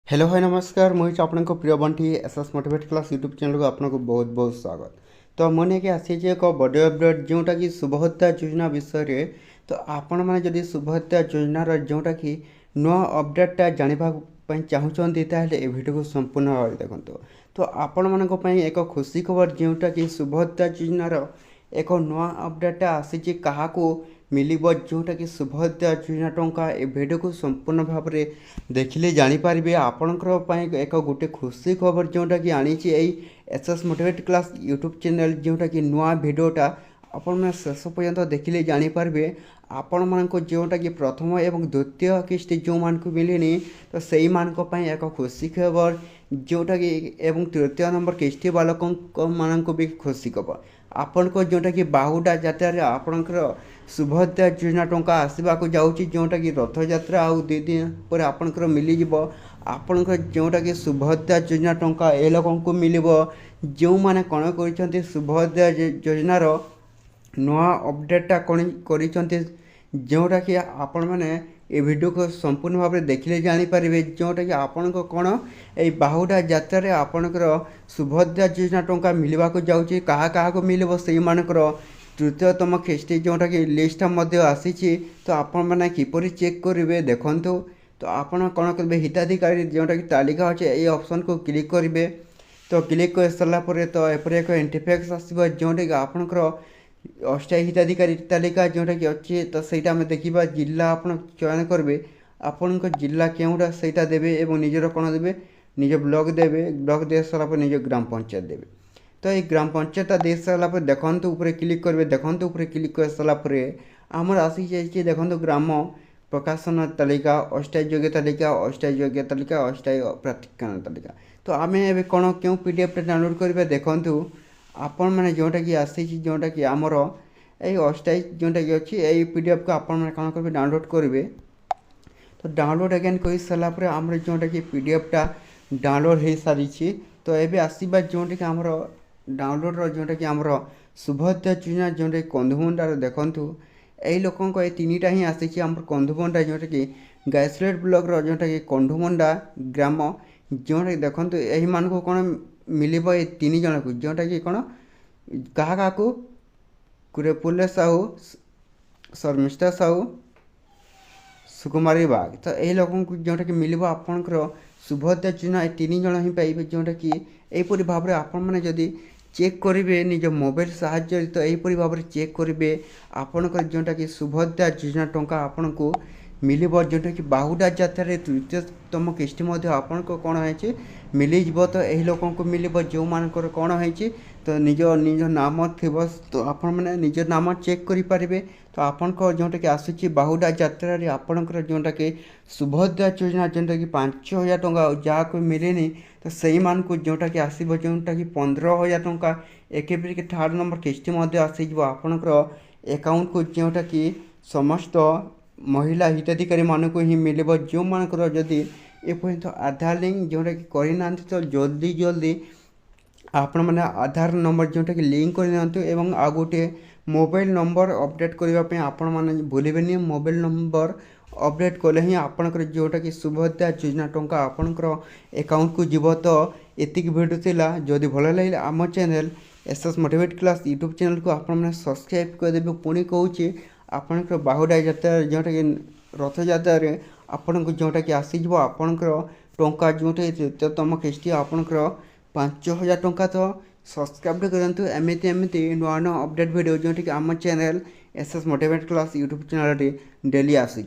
Hello hi नमस्कार मुझे आपको प्रिय Bunty SS motivate class YouTube channel को आपको बहुत बहुत स्वागत। तो मुझे कि आसी एक बड़े अपडेट जोटा कि शुभहत्या योजना विषय रे। तो आपण मैंने जदि शुभहत्या योजनार जोटा कि नुआ अपडेटा जानवाई चाहूँगी ताहले ए वीडियो को संपूर्ण भाव देखो। तो आपण मानक एक खुशी खबर जोटा कि शुभहत्या योजनार एक नुआ अपडेटा आसी क्या मिलिबो जोटा कि शुभहत्या योजना टंका ए वीडियो को संपूर्ण भाव में देखिले जानीपारे आपणकर एक गोटे खुशी खबर जोटा कि आनी SS motivate class YouTube channel जोटा कि नुआ भिडटा आपण शेष पर्यंत देखिले जानीपारे आपण मानक जोटा कि प्रथम एवं द्वितीय किस्ती जो मान मिलनी तो से एक खुशी खबर जोटा कि एवं तृतीय नंबर किस्ती बालक मानक भी खुशी खबर आपण को जोटा कि बाहुडा जात्रा आपणकर शुभहत्या योजना टंका आसवाक जाऊँगी जोटा कि रथ यात्रा आउ 2 दिन पर आपणकर मिल आपणकर जोटा कि शुभहत्या योजना टंका ए लोक मिल जो मैंने कौन कर शुभहत्या योजनार नुआ अपडेटा कौन कर जोटा कि आपण मैंने ये वीडियो को संपूर्ण भाव में देखिले जानीपारे जोटा कि आपण को कौन ये बाहुडा जात्रा आपणकर शुभहत्या योजना टंका मिलवाक जाऊँगी क्या मिल से मानकर तृतीयतम किस्ती जोटा कि लिस्ट आसी तो आपण मैंने किपर चेक करेंगे देखु। तो आपण कौन करेंगे हिताधिकारी जोटा कि तालिका अच्छे ये ऑप्शन को क्लिक करेंगे। तो क्लिक कर सारापर तो एपर एक इंटरफेस आसो जोटा कि आपणकर अस्थायी हिताधिकारी तालिका जोटा कि अच्छे तो सहीटा आम देखा जिला आप चयन करेंगे आपण जिला क्योंटा सहीटा देवे और निजर कौन देवे निज ब्लॉक देवे ब्लॉक दे सारापर निज ग्राम पंचायत देवे। तो ये ग्राम पंचायत दे सारापर देखते ऊपर क्लिक करेंगे देखते ऊपर क्लिक कर सारापर आमर आसी जाइए देखो ग्राम प्रकाशन तालिका अस्थायी योग्य तालिका अस्थायी योग्य तालिका अस्थायी प्राधिकरण तालिका। तो आम ए कौन क्यों पीडीएफ डाउनलोड करेंगे देखूँ आपण मैंने जोटा कि आसी जोटा कि आमर ये अस्थायी जोटा कि अच्छी यही पीडीएफ को आपण मैंने कौन करेंगे डाउनलोड करेंगे। तो डाउनलोड अगेन कर सारापर आम जोटा कि पीडीएफटा डाउनलोड हो सारी तो ये आसवा जोटा कि आमर डाउनलोड जोटा कि आमर शुभहत्या योजना जोटा कि कंधुमुंडार देखूँ यही लोकों ये 3टा ही आसी आम कंधुमुंडा जोटा कि गायसलेट ब्लॉक जोटा कि कंधुमुंडा ग्राम जोटा कि देखो यही मान को कौन मिल ये 3 जन को जोटा कि कौन क्या कुरेपुल्ले साहू शर्मिष्ठा साहू सुकुमारी बाग तो यही लोक जोटा कि मिल आपणकर शुभहत्या योजना ये 3 जन ही पाइबे जोटा कि यहीपरी भाव में आपण मैंने जदि चेक करेंगे निज मोबाइल साहाय्य तो यहीपरी भाव में चेक करेंगे आपणकर जोटा कि शुभहत्या योजना टंका आपण को मिल जोटा कि बाहुडा जात्रा तृतीयतम किस्ती आपण को कौन है मिल तो यही लोक मिल जो मानकर कौन है तो निज निज नाम थी तो आपण मैंने निज नाम चेक करेंगे। तो आपण को जोटा कि आसूँ बाहुडा जात्रा आपणकर जोटा कि शुभहत्या योजना जोटा कि 5,000 टंका जहाँ को मिलेनि तो सही मान को जोटा कि आसो जोटा कि 15,000 टंका एक 3rd नंबर किस्ती आसीज आपणकर अकाउंट को जोटा कि समस्त महिला हिताधिकारी मानक ही मिल जो मानकर जदि एपर्यंत आधार लिंक जोटा कि करना तो जल्दी जल्दी आपण मैंने आधार नंबर जोटा कि लिंक कर एवं आ गोटे मोबाइल नंबर अपडेट करने आपण मैंने भूलें मोबाइल नंबर अपडेट कले ही आपणकर जोटा कि शुभहत्या योजना टंका आपणकर अकाउंट को जीव। तो एतिक वीडियो थिला जदि भल लगे आम channel SS motivate class YouTube channel को आपण मैंने सब्सक्राइब करदेवे। पुणी कहूँ आपणकर बाहुडा जात्रा जोटा कि रथ यात्रा आपण को जोटा कि आसीज आपणकर टंका जोटा तृतीयतम किस्ती आपणकर 5,000 टंका। तो सब्सक्राइब करूँ एमती एमती नुआ नुआ अपडेट वीडियो जोटा कि आम channel SS motivate class YouTube channel daily आसूँ।